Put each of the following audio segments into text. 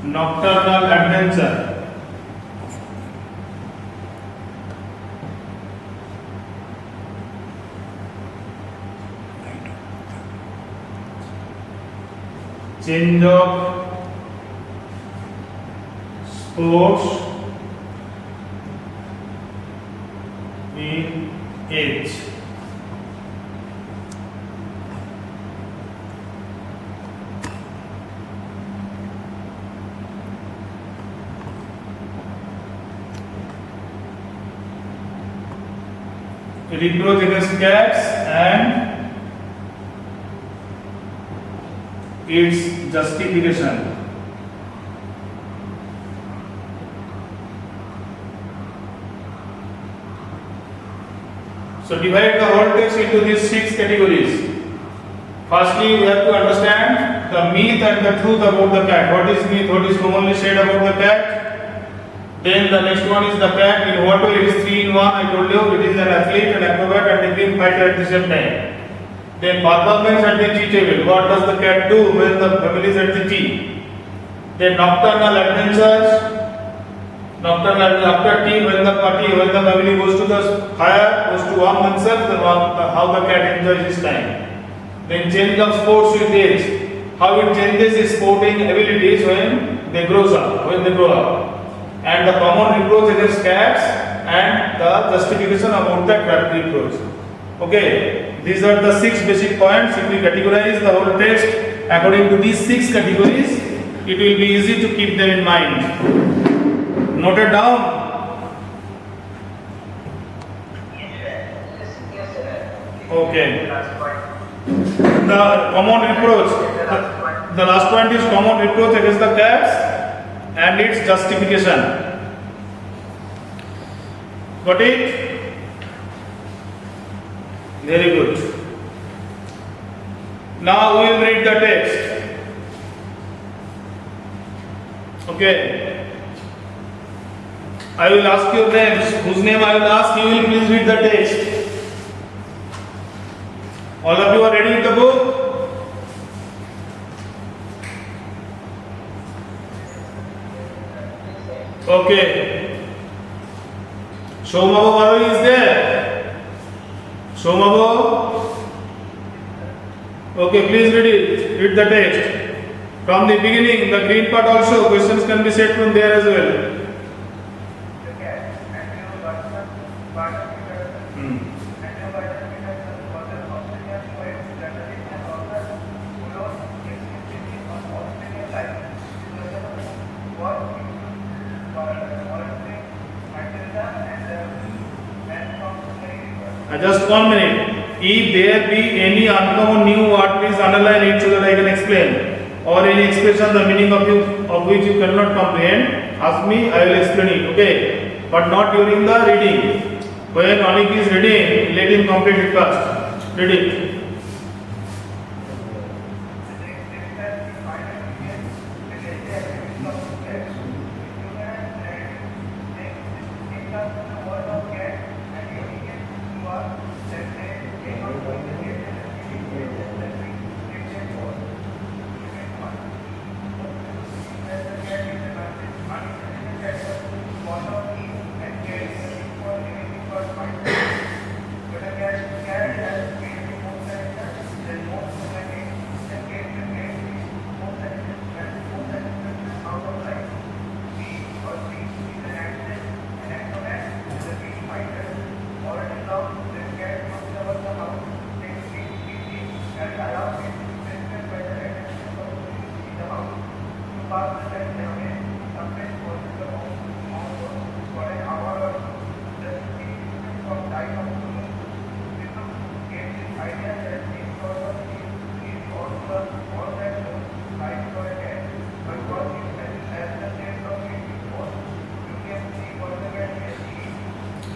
Nocturnal adventure. Change of sports in age. Reproach against cats and its justification. So divide the whole text into these 6 categories. Firstly, we have to understand the myth and the truth about the cat. What is myth? What is commonly said about the cat? Then the next one is the cat. In what way it is 3 in 1? I told you it is an athlete, an acrobat, and a game fighter at the same time. Then performance at the tea table. What does the cat do when the family is at the tea? Then nocturnal adventures. Nocturnal after tea, when the family goes to the fire, goes to warm themselves, how the cat enjoys his time. Then change of sports with age. How it changes his sporting abilities when they grow up. And the common reproach against cats and the justification about the cat reproach. Okay, these are the 6 basic points. If we categorize the whole text according to these 6 categories, it will be easy to keep them in mind. Noted down? Okay. The common reproach. The last point is common reproach against the cats and its justification. Got it? Very good. Now we will read the text. Okay. I will ask your names. Whose name I will ask, you will please read the text. All of you are ready with the book? Okay. Somabo Baro is there. Somabo. Okay, please read it. Read the text. From the beginning, the green part also, questions can be set from there as well. Just 1 minute. If there be any uncommon new word, please underline it so that I can explain. Or any expression the meaning of which you cannot comprehend, ask me, I will explain it. Okay? But not during the reading. When Anik is reading, let him complete it first. Read it.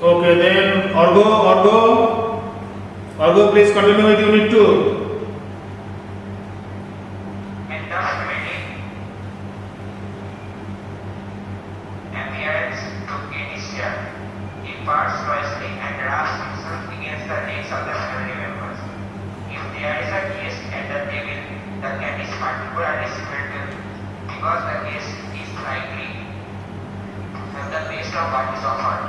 Okay, then Argo, please continue with unit 2. Because the guest is likely as the best of what is offered.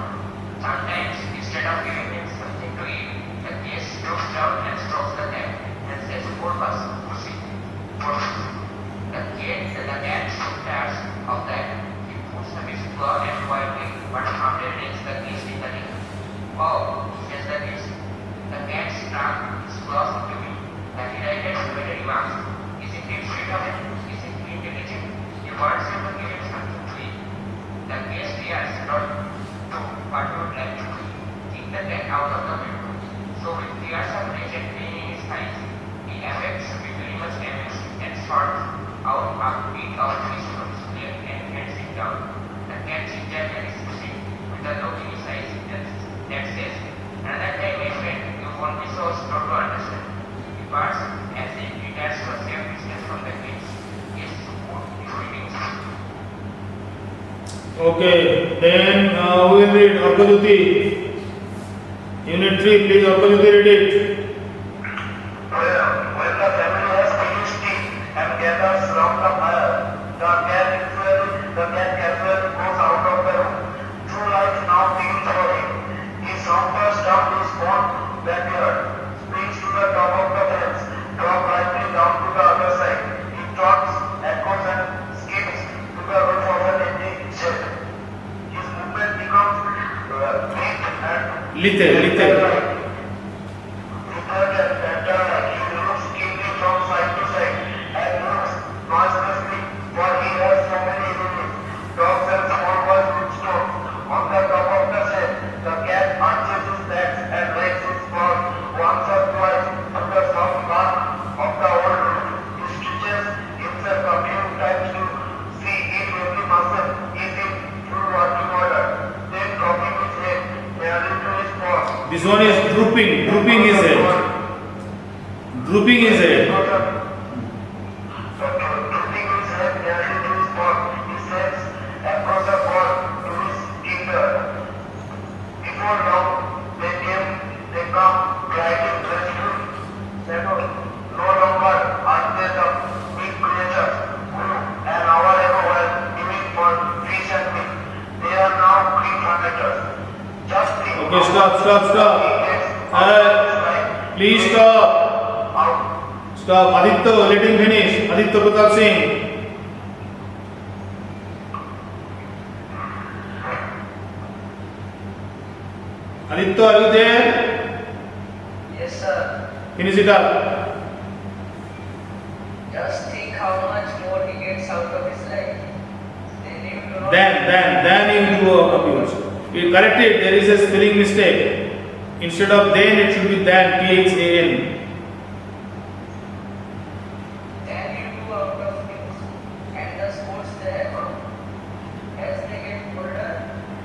Sometimes, instead of giving him something to eat, the guest stoops down and strokes the cat and says, "Poor pussy, poor pussy." The cat soon tires of that. He puts the his claw and quietly but firmly rings the guest in the neck. "Oh," says the guest. The cat struck his claws into me. The delighted waiter remarks, "Isn't it sweet of him? Isn't he intelligent? You want him to give him something to eat." The guest hears not to what he would like to do. Kick the cat out of the window. So with tears of rage and pain in his eyes, he affects to be very much amused and sorts out eat out his from his plate and hands it down. The cat gingerly is pushing with a look in his eyes that says, "Another time, my friend, you won't be so slow to understand." He barks as if he dares to a safe distance from the cage. Yes, greetings. Okay, then who will read? Arkajuti. Unit 3, please, Arkajuti, read it. When the family has finished tea and gathers round the fire, the cat casually goes out of the room. True life now begins for him. He saunters down his own backyard, springs to the top of the fence, drops lightly down to the other side. He trots, echoes and skips to the roof of an empty shed. His movement becomes Little. This one is drooping his head. Drooping his head. Drooping his head nearly to his mouth, he says across the board to his kinder. Before long, they come gliding graceful. No longer are they the big creatures who an hour ago were aiming for fish and meat. They are now green hunters. Just think. Okay, stop. Please stop. Stop. Aditya, let him finish. Aditya Pratap Singh. Aditya, are you there? Yes, sir. Finish it up. Just think how much more he gets out of his life. Then you do abuse. You correct it. There is a spelling mistake. Instead of then, it should be than. THAN. Then you do out of things and the sports they have on. As they get older,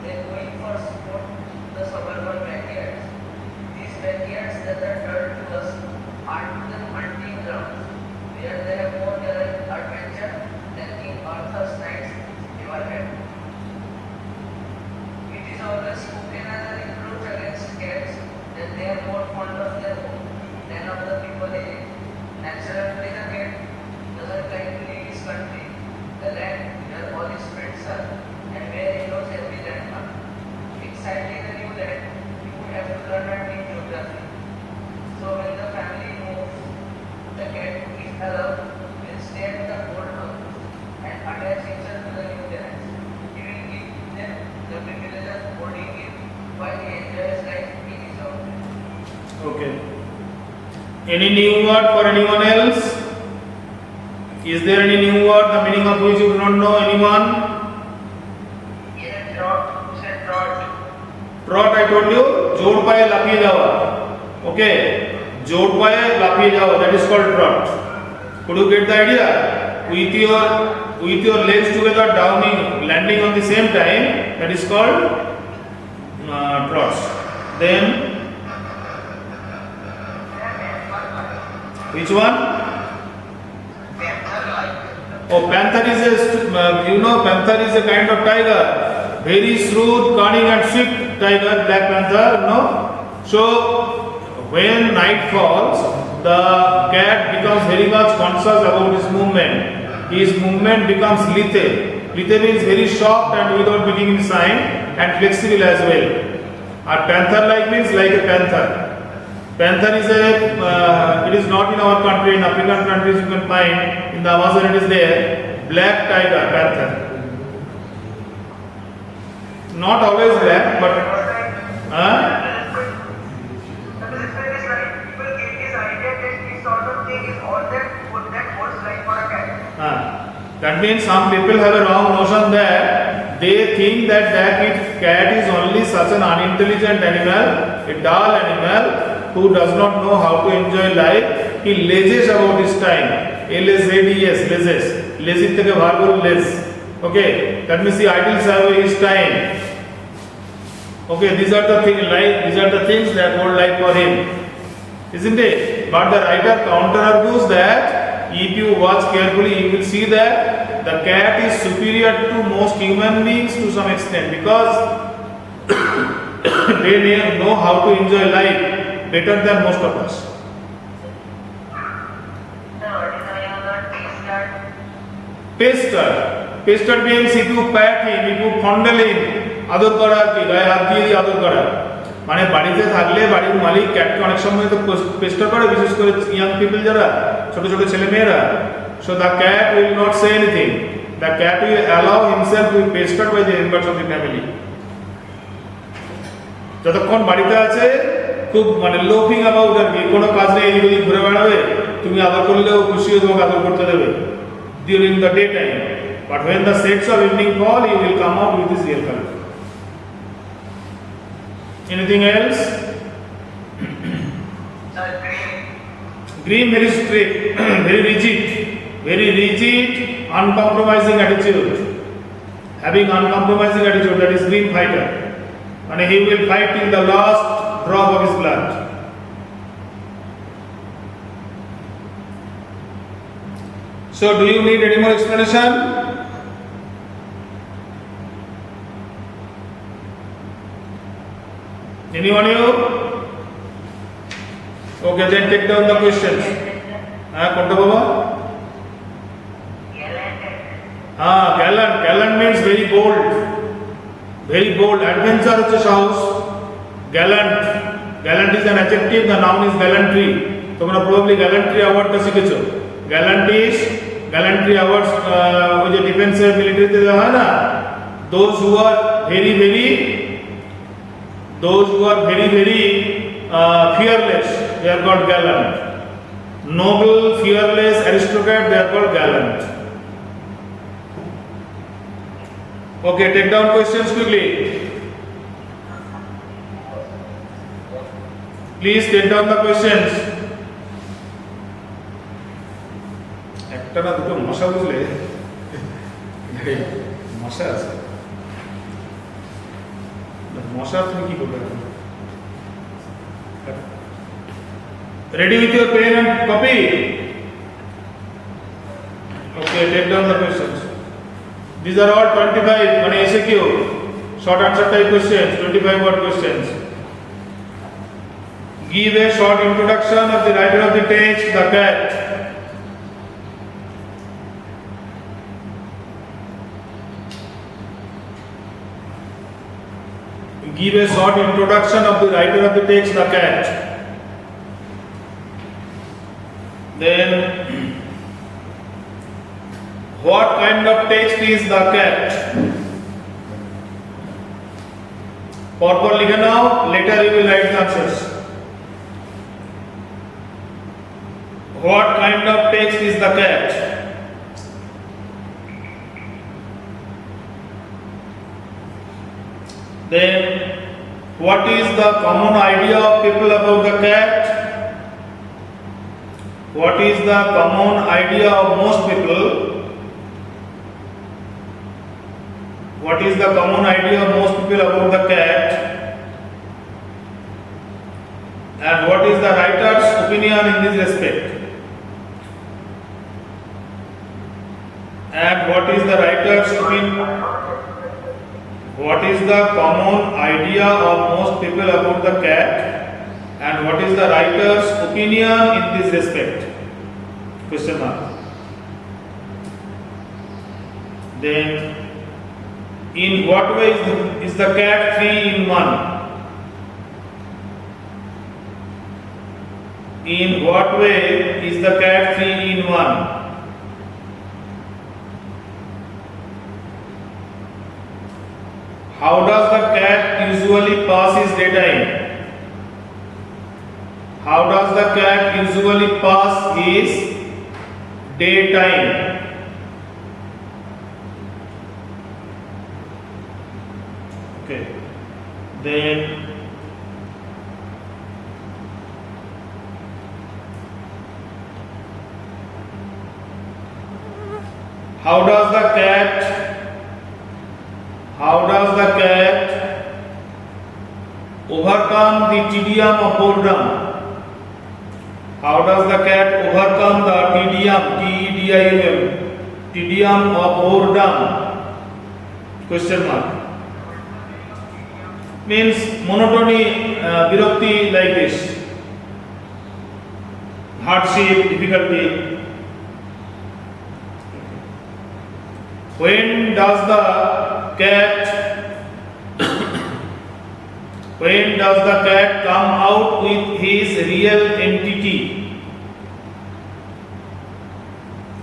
they go in for sport to the suburban backyards. These backyards that are turned to us are to them hunting grounds, where they have more adventure than King Arthur's knights ever had. It is always spoken as a reproach against cats that they are more fond of their home than of the people in it. Naturally, the cat doesn't like to leave his country, the land where all his friends are, and where he knows every landmark. Exactly the new land, he would have to learn a new geography. So when the family moves, the cat, if allowed, will stay at the old house and attach himself to the new tenants. He will give them the privilege of holding him while he enjoys life in his own way. Okay. Any new word for anyone else? Is there any new word, the meaning of which you do not know? Anyone? Even trot, said trot. Trot, I told you, जोड़ पाए लाफिए जावा. Okay. जोड़ पाए लाफिए जावा. That is called trot. Could you get the idea? With your legs together, downing, landing on the same time. That is called trots. Then, which one? Oh, panther is panther is a kind of tiger, very shrewd, cunning and swift tiger, black panther, So, when night falls, the cat becomes very much conscious about his movement. His movement becomes lethal. Plite means very soft and without beginning sign and flexible as well. Or panther-like means like a panther. Panther is it is not in our country. In African countries you can find. In the Amazon it is there. Black tiger, panther. Not always black, but that means some people have a wrong notion that they think that cat is only such an unintelligent animal, a dull animal who does not know how to enjoy life. He lazes about his time. L-A-Z-E-S, lazes. Lazy থেকে verb হলো laze. Okay, that means he idles away his time. Okay, these are the things that hold life for him, isn't it? But the writer counter argues that if you watch carefully, you will see that the cat is superior to most human beings to some extent because they know how to enjoy life better than most of us. Pester means if you pat him, if you fondle him, আদর করা আর কি গায়ে হাত দিয়ে আদর করা মানে বাড়িতে থাকলে বাড়ির মালিক ক্যাটকে অনেক সময় তো পেস্টার করে বিশেষ করে ইয়াং পিপল যারা ছোট ছোট ছেলে মেয়েরা so the cat will not say anything the cat will allow himself to be pestered by the members of the family যতক্ষণ বাড়িতে আছে খুব মানে লোফিং অ্যাবাউট আর কি কোনো কাজ নেই এদিক ওদিক ঘুরে বেড়াবে তুমি আদর করলেও খুশি হয়ে তোমাকে আদর করতে দেবে during the day time but when the shades of evening fall he will come out with his real color. Anything else? Green very strict, very rigid, uncompromising attitude. Having uncompromising attitude, that is green fighter. And he will fight till the last drop of his blood. So, do you need any more explanation? Anyone you? Okay, then take down the questions. Konta Baba? Gallant. Gallant means very bold. Very bold. Adventure হচ্ছে সাহস. Gallant. Gallant is an adjective. The noun is gallantry. তোমরা probably gallantry awardটা শিখেছো. Gallantry awards ওই যে defence মিলিটারিতে দেওয়া হয় না? Those who are very fearless, they are called gallant. Noble, fearless, aristocrat, they are called gallant. Okay, take down questions quickly. Please take down the questions. একটা না দুটো মশা বুঝলে মশা আছে মশা তুমি কি করবে ready with your pen and copy okay take down the questions these are all 25 মানে SQ short answer type questions 25 word questions give a short introduction of the writer of the text the cat give a short introduction of the writer of the text, the cat. Then, what kind of text is the cat? পরপর লিখে নাও, later you will write the answers. What kind of text is the cat? Then, what is the common idea of people about the cat? What is the common idea of most people? What is the common idea of most people about the cat? And what is the writer's opinion in this respect? And what is the writer's opinion? What is the common idea of most people about the cat and what is the writer's opinion in this respect? Question mark. Then In what way is the cat 3 in 1? In what way is the cat 3 in 1? How does the cat usually pass his daytime? How does the cat usually pass his daytime? Okay. Then how does the cat overcome the tedium of boredom? How does the cat overcome the tedium, T-E-D-I-U-M, tedium of boredom? Question mark. Means monotony, birakti like this, hardship, difficulty. When does the cat come out with his real entity?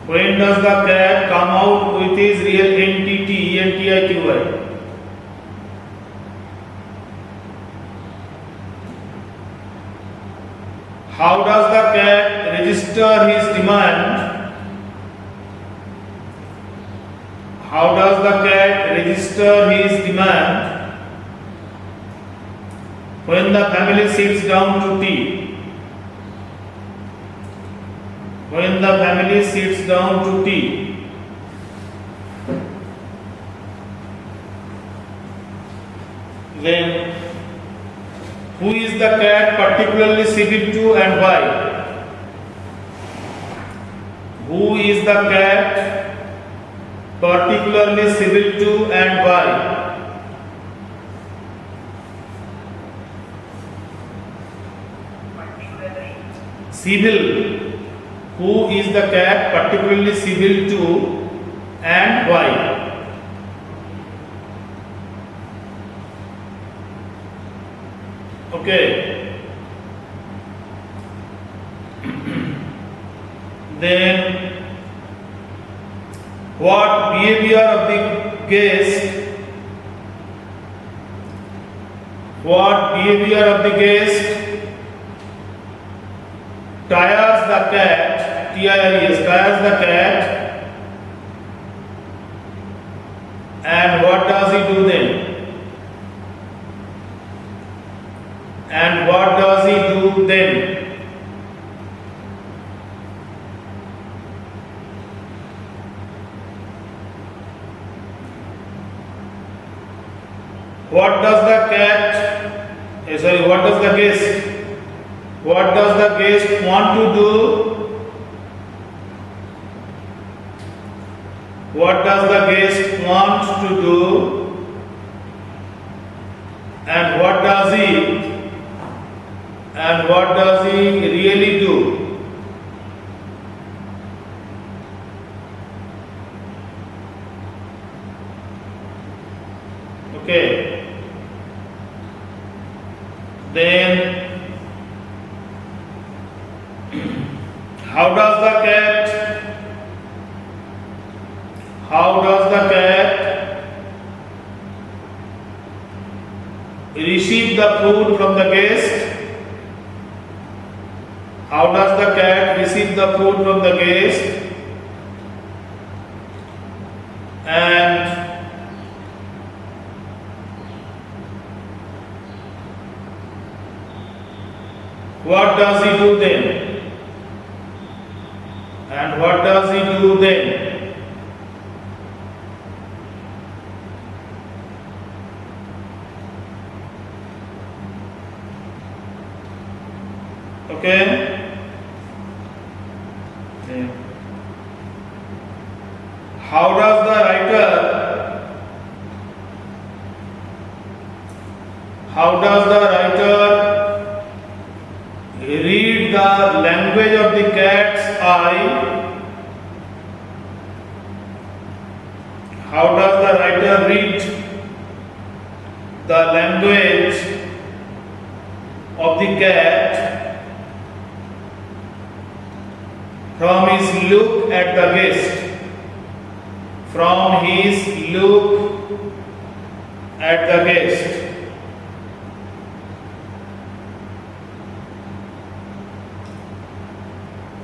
When does the cat come out with his real entity? E-N-T-I-T-Y. How does the cat register his demand? How does the cat register his demand? When the family sits down to tea. When the family sits down to tea. Then, who is the cat particularly civil to and why? Who is the cat particularly civil to and why? Civil. Who is the cat particularly civil to and why? Okay. Then what behavior of the guest tires the cat, T-I-R-E-S, tires the cat, and what does he do then? And what does he do then? What does the guest want to do? What does the guest want to do? And what does he really do? Okay. Then how does the cat receive the food from the guest? How does the cat receive the food from the guest? And what does he do then? And what does he do then? Okay? Yeah. How does the writer read the language of the cat's eye? How does the writer read the language of the cat from his look at the guest. From his look at the guest.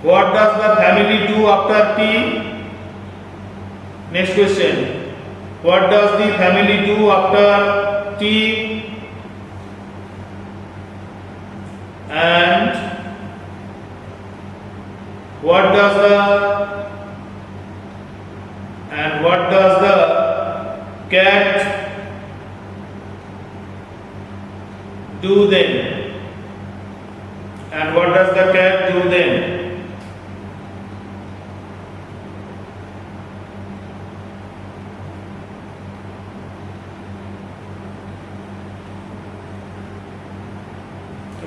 What does the family do after tea? Next question. What does the family do after tea? And what does the cat do then? And what does the cat do then?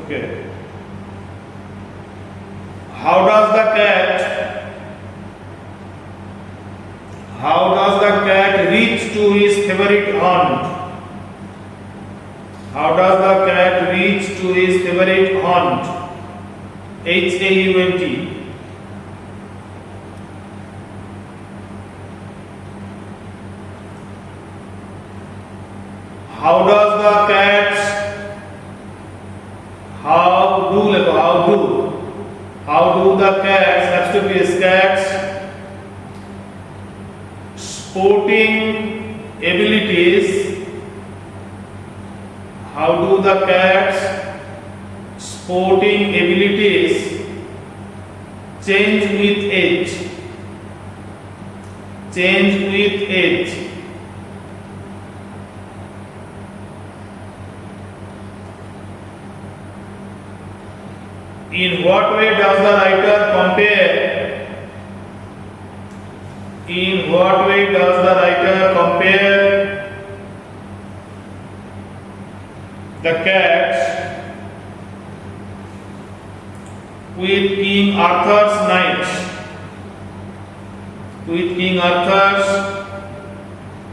Okay. How does the cat reach to his favorite haunt? How does the cat reach to his favorite haunt? Haunt. How does the cats how do the cats, have to be cats, sporting abilities, how do the cats sporting abilities change with age? Change with age. In what way does the writer compare? In what way does the writer compare the cats with King Arthur's knights? With King Arthur's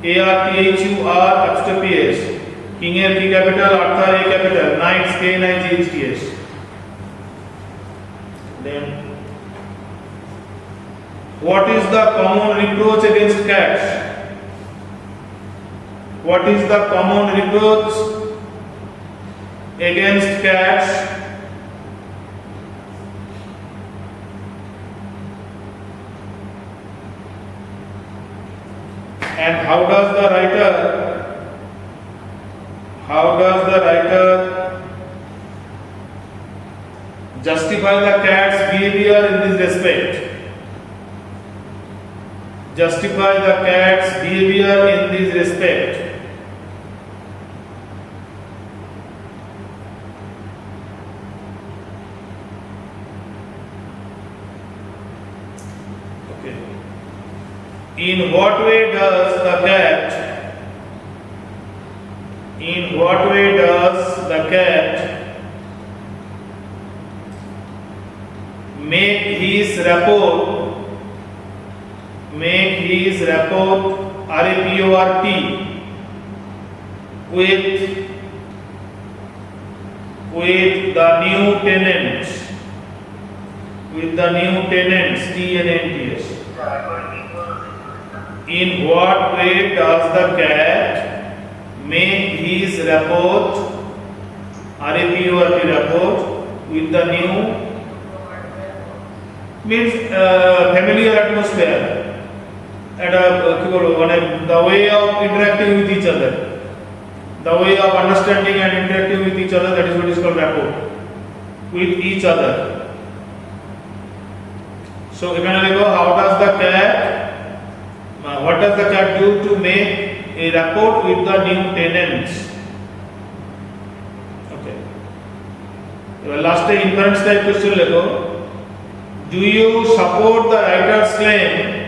ARTHUR'. King A P capital, Arthur A capital, knights KNIGHTS. Then, what is the common reproach against cats? What is the common reproach against cats? And how does the writer justify the cat's behavior in this respect? Justify the cat's behavior in this respect. Okay. In what way does the cat make his rapport RAPORT with the new tenants TNNTS? In what way does the cat make his rapport RAPORT with the new means familiar atmosphere and the way of interacting with each other, the way of understanding and interacting with each other, that is what is called rapport with each other. So how does the cat, what does the cat do to make a rapport with the new tenants? Okay. Last inference type question. Do you support the writer's claim?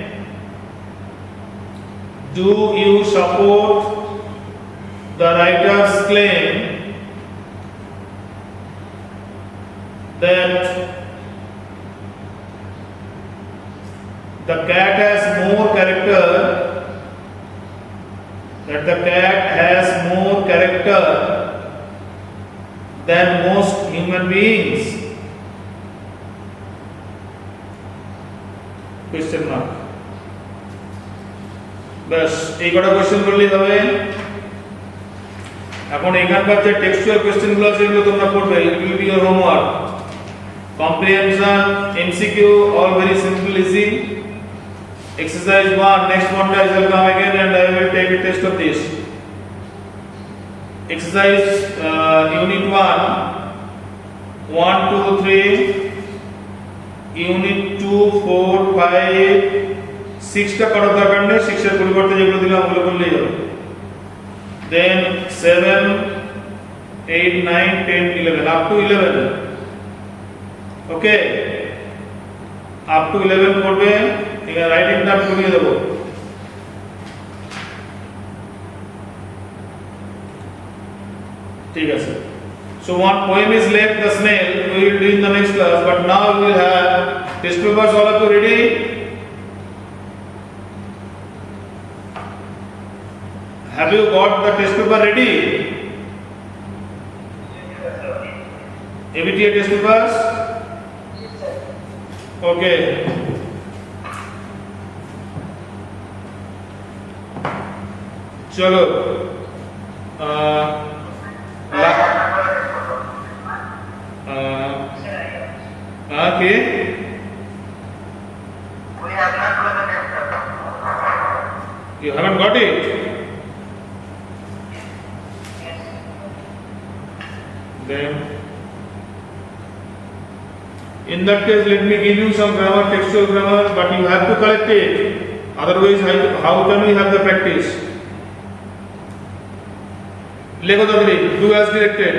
Do you support the writer's claim that the cat has more character? That the cat has more character than most human beings. Question mark. बस एक बड़ा question করলেই হবে। এখন এখানকার যে textual কোশ্চেনগুলো আছে এগুলো তোমরা পড়বে, it will be your homework. Comprehension, MCQ, all very simple, easy. Exercise 1, next Monday I shall come again and I will take a test of this. Exercise Unit 1, 1, 2, 3, Unit 2, 4, 5, 6 টা করার দরকার নেই, 6 এর পরিবর্তে যেগুলো দিলাম ওগুলো করলেই হবে। Then 7, 8, 9, 10, 11, up to 11. Okay, up to 11 করবে, এখানে রাইটিংটা আমি করিয়ে দেব। ঠিক আছে। So one poem is left, the snail, we will do in the next class, but now we will have test papers. All of you ready? Have you got the test paper ready? ABTA test papers? Okay. चलो okay. We have not got the test paper. You haven't got it? Then in that case let me give you some grammar, textual grammar, but you have to correct it, otherwise how can we have the practice? Lego the do as directed.